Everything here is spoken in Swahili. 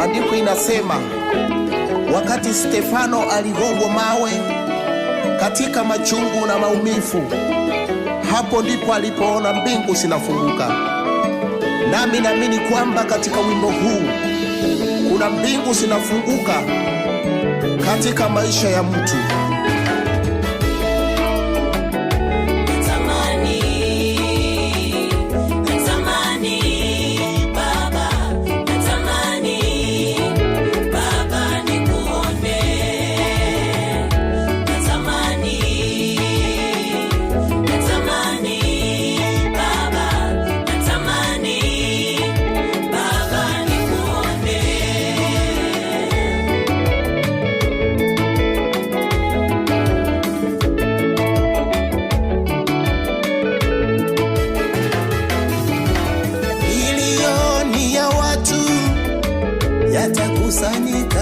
Maandiko inasema wakati Stefano aligongwa mawe katika machungu na maumivu, hapo ndipo alipoona mbingu zinafunguka. Nami naamini kwamba katika wimbo huu kuna mbingu zinafunguka katika maisha ya mtu. Yatakusanyika